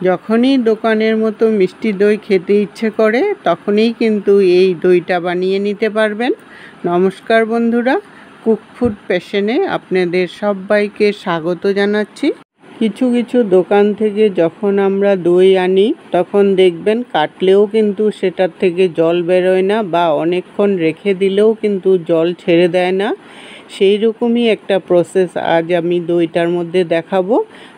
যখনই দোকানের মতো মিষ্টি দই খেতে ইচ্ছে করে তখনই কিন্তু এই দইটা বানিয়ে নিতে পারবেন। নমস্কার বন্ধুরা, কুক ফুড প্যাশনে আপনাদের সবাইকে স্বাগত জানাচ্ছি। কিছু কিছু দোকান থেকে যখন আমরা দই আনি তখন দেখবেন কাটলেও কিন্তু সেটার থেকে জল বেরোয় না, বা অনেকক্ষণ রেখে দিলেও কিন্তু জল ছেড়ে দেয় না। সেই রকমই একটা প্রসেস আজ আমি দইটার মধ্যে দেখাবো।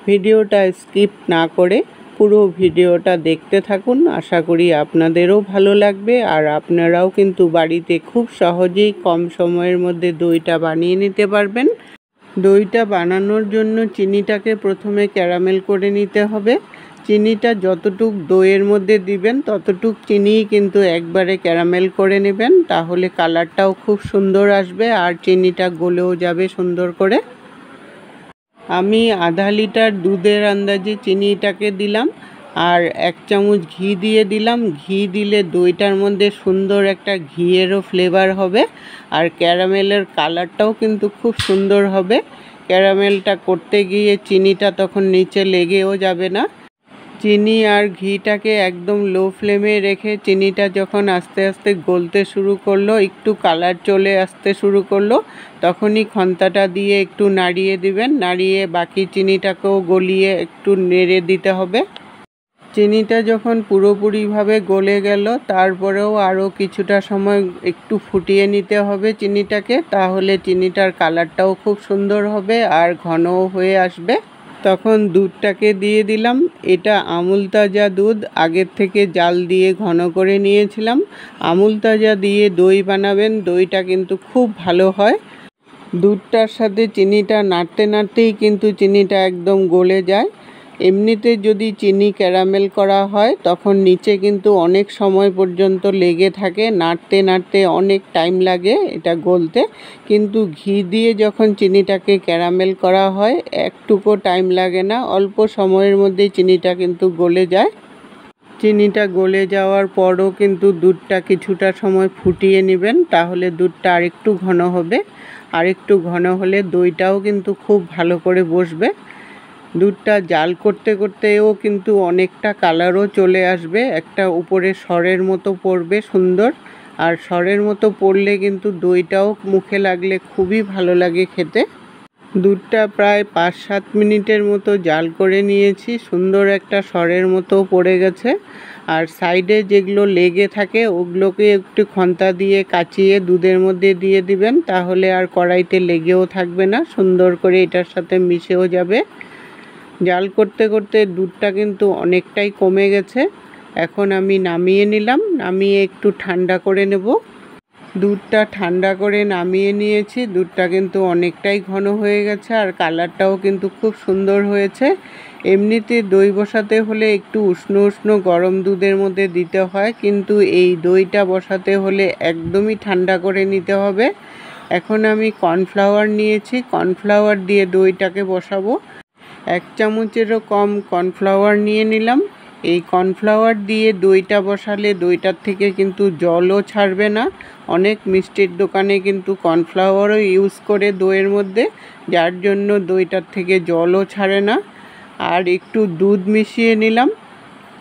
ভিডিওটা স্কিপ না করে পুরো ভিডিওটা দেখতে থাকুন। আশা করি আপনাদেরও ভালো লাগবে, আর আপনারাও কিন্তু বাড়িতে খুব সহজেই কম সময়ের মধ্যে দইটা বানিয়ে নিতে পারবেন। দইটা বানানোর জন্য চিনিটাকে প্রথমে ক্যারামেল করে নিতে হবে। চিনিটা যতটুক দইয়ের মধ্যে দিবেন ততটুক চিনিই কিন্তু একবারে ক্যারামেল করে নেবেন, তাহলে কালারটাও খুব সুন্দর আসবে আর চিনিটা গলেও যাবে সুন্দর করে। আমি আধা লিটার দুধের আন্দাজে চিনিটাকে দিলাম, আর 1 চামচ ঘি দিয়ে দিলাম। ঘি দিলে দইটার মধ্যে সুন্দর একটা ঘিয়েরও ফ্লেভার হবে, আর ক্যারামেলের কালারটাও কিন্তু খুব সুন্দর হবে। ক্যারামেলটা করতে গিয়ে চিনিটা তখন নিচে লেগেও যাবে না। চিনি আর ঘিটাকে একদম লো ফ্লেমে রেখে চিনিটা যখন আস্তে আস্তে গলতে শুরু করলো, একটু কালার চলে আসতে শুরু করলো, তখনই খন্তাটা দিয়ে একটু নাড়িয়ে দিবেন। নাড়িয়ে বাকি চিনিটাকেও গলিয়ে একটু নেড়ে দিতে হবে। চিনিটা যখন পুরোপুরিভাবে গলে গেল তারপরেও আরও কিছুটা সময় একটু ফুটিয়ে নিতে হবে চিনিটাকে, তাহলে চিনিটার কালারটাও খুব সুন্দর হবে আর ঘনও হয়ে আসবে। তখন দুধটাকে দিয়ে দিলাম। এটা আমুল তাজা দুধ, আগের থেকে জাল দিয়ে ঘন করে নিয়েছিলাম। আমুল তাজা দিয়ে দই বানাবেন, দইটা কিন্তু খুব ভালো হয়। দুধটার সাথে চিনিটা নাড়তে নাড়তেই কিন্তু চিনিটা একদম গলে যায়। এমনিতে যদি চিনি ক্যারামেল করা হয় তখন নিচে কিন্তু অনেক সময় পর্যন্ত লেগে থাকে, নাড়তে নাড়তে অনেক টাইম লাগে এটা গলতে। কিন্তু ঘি দিয়ে যখন চিনিটাকে ক্যারামেল করা হয় একটুকু টাইম লাগে না, অল্প সময়ের মধ্যেই চিনিটা কিন্তু গলে যায়। চিনিটা গলে যাওয়ার পরও কিন্তু দুধটা কিছুটা সময় ফুটিয়ে নেবেন, তাহলে দুধটা আরেকটু ঘন হবে। আরেকটু ঘন হলে দইটাও কিন্তু খুব ভালো করে বসবে। দুধটা জাল করতে করতেও কিন্তু অনেকটা কালারও চলে আসবে, একটা উপরে সরের মতো পড়বে সুন্দর। আর সরের মতো পড়লে কিন্তু দইটাও মুখে লাগলে খুবই ভালো লাগে খেতে। দুধটা প্রায় 5-7 মিনিটের মতো জাল করে নিয়েছি, সুন্দর একটা সরের মতো পড়ে গেছে। আর সাইডে যেগুলো লেগে থাকে ওগুলোকে একটু খন্তা দিয়ে কাচিয়ে দুধের মধ্যে দিয়ে দিবেন, তাহলে আর কড়াইতে লেগেও থাকবে না, সুন্দর করে এটার সাথে মিশেও যাবে। জাল করতে করতে দুধটা কিন্তু অনেকটাই কমে গেছে। এখন আমি নামিয়ে নিলাম, নামিয়ে একটু ঠান্ডা করে নেব। দুধটা ঠান্ডা করে নামিয়ে নিয়েছি। দুধটা কিন্তু অনেকটাই ঘন হয়ে গেছে আর কালারটাও কিন্তু খুব সুন্দর হয়েছে। এমনিতে দই বসাতে হলে একটু উষ্ণ উষ্ণ গরম দুধের মধ্যে দিতে হয়, কিন্তু এই দইটা বসাতে হলে একদমই ঠান্ডা করে নিতে হবে। এখন আমি কর্নফ্লাওয়ার নিয়েছি, কর্নফ্লাওয়ার দিয়ে দইটাকে বসাবো। 1 চামচেরও কম কর্নফ্লাওয়ার নিয়ে নিলাম। এই কর্নফ্লাওয়ার দিয়ে দইটা বসালে দইটার থেকে কিন্তু জলও ছাড়বে না। অনেক মিষ্টির দোকানে কিন্তু কর্নফ্লাওয়ারও ইউজ করে দইয়ের মধ্যে, যার জন্য দইটার থেকে জলও ছাড়ে না। আর একটু দুধ মিশিয়ে নিলাম।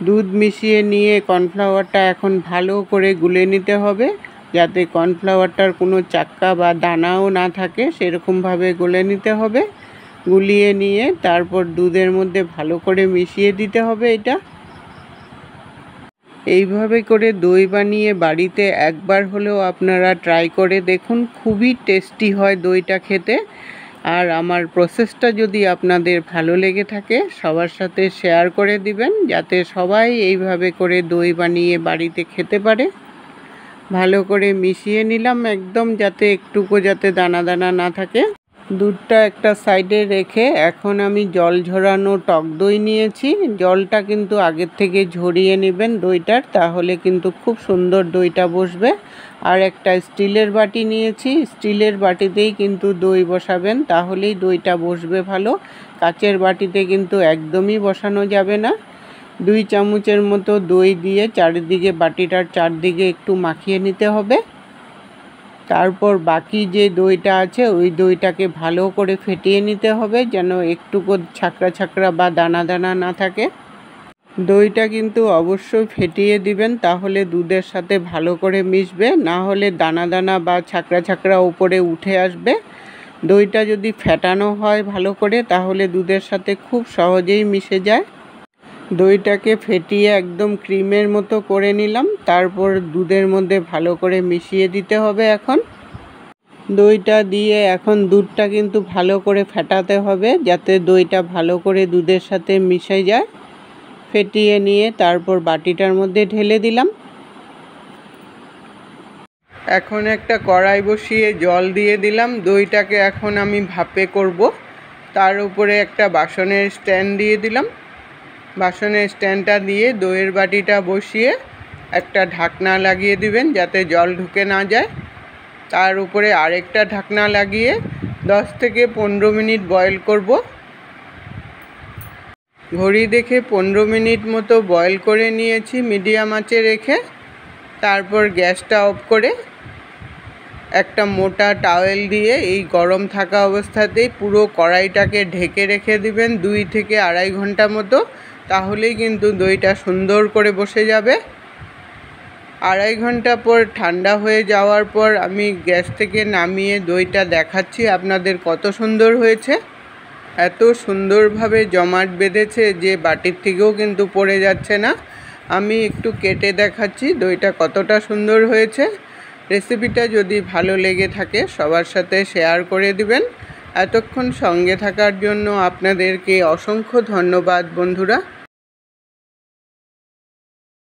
দুধ মিশিয়ে নিয়ে কর্নফ্লাওয়ারটা এখন ভালো করে গুলে নিতে হবে, যাতে কর্নফ্লাওয়ারটার কোনো চাক্কা বা দানাও না থাকে, সেরকমভাবে গুলে নিতে হবে। গুলিয়ে নিয়ে তারপর দুধের মধ্যে ভালো করে মিশিয়ে দিতে হবে। এটা এইভাবে করে দই বানিয়ে বাড়িতে একবার হলেও আপনারা ট্রাই করে দেখুন, খুবই টেস্টি হয় দইটা খেতে। আর আমার প্রসেসটা যদি আপনাদের ভালো লেগে থাকে সবার সাথে শেয়ার করে দিবেন, যাতে সবাই এইভাবে করে দই বানিয়ে বাড়িতে খেতে পারে। ভালো করে মিশিয়ে নিলাম একদম, যাতে একটুকু যাতে দানা দানা না থাকে। দুধটা একটা সাইডে রেখে এখন আমি জল ঝরানো টক দই নিয়েছি। জলটা কিন্তু আগের থেকে ঝরিয়ে নেবেন দইটার, তাহলে কিন্তু খুব সুন্দর দইটা বসবে। আর একটা স্টিলের বাটি নিয়েছি, স্টিলের বাটিতেই কিন্তু দই বসাবেন, তাহলেই দইটা বসবে ভালো। কাচের বাটিতে কিন্তু একদমই বসানো যাবে না। 2 চামচের মতো দই দিয়ে চারিদিকে, বাটিটার চারদিকে একটু মাখিয়ে নিতে হবে। তারপর বাকি যে দইটা আছে ওই দইটাকে ভালো করে ফেটিয়ে নিতে হবে, যেন একটুকু ছাকড়া ছাকড়া বা দানা দানা না থাকে। দইটা কিন্তু অবশ্যই ফেটিয়ে দিবেন, তাহলে দুধের সাথে ভালো করে মিশবে, না হলে দানা দানা বা ছাকড়া ছাকড়া উপরে উঠে আসবে। দইটা যদি ফেটানো হয় ভালো করে তাহলে দুধের সাথে খুব সহজেই মিশে যায়। দইটাকে ফেটিয়ে একদম ক্রিমের মতো করে নিলাম, তারপর দুধের মধ্যে ভালো করে মিশিয়ে দিতে হবে। এখন দইটা দিয়ে এখন দুধটা কিন্তু ভালো করে ফেটাতে হবে, যাতে দইটা ভালো করে দুধের সাথে মিশে যায়। ফেটিয়ে নিয়ে তারপর বাটিটার মধ্যে ঢেলে দিলাম। এখন একটা কড়াই বসিয়ে জল দিয়ে দিলাম। দইটাকে এখন আমি ভাপে করব। তার উপরে একটা বাসনের স্ট্যান্ড দিয়ে দিলাম। বাসনের স্ট্যান্ডটা দিয়ে দইয়ের বাটিটা বসিয়ে একটা ঢাকনা লাগিয়ে দিবেন, যাতে জল ঢুকে না যায়। তার উপরে আরেকটা ঢাকনা লাগিয়ে 10 থেকে 15 মিনিট বয়েল করব। ঘড়ি দেখে 15 মিনিট মতো বয়েল করে নিয়েছি মিডিয়াম আঁচে রেখে। তারপর গ্যাসটা অফ করে একটা মোটা টাওয়েল দিয়ে এই গরম থাকা অবস্থাতেই পুরো কড়াইটাকে ঢেকে রেখে দিবেন 2 থেকে 2.5 ঘন্টা মতো। তাহলেই কিন্তু দইটা সুন্দর করে বসে যাবে। 2.5 ঘন্টা পর ঠান্ডা হয়ে যাওয়ার পর আমি গ্যাস থেকে নামিয়ে দইটা দেখাচ্ছি আপনাদের কত সুন্দর হয়েছে। এত সুন্দরভাবে জমাট বেঁধেছে যে বাটির থেকেও কিন্তু পড়ে যাচ্ছে না। আমি একটু কেটে দেখাচ্ছি দইটা কতটা সুন্দর হয়েছে। রেসিপিটা যদি ভালো লেগে থাকে সবার সাথে শেয়ার করে দিবেন। এতক্ষণ সঙ্গে থাকার জন্য আপনাদেরকে অসংখ্য ধন্যবাদ বন্ধুরা।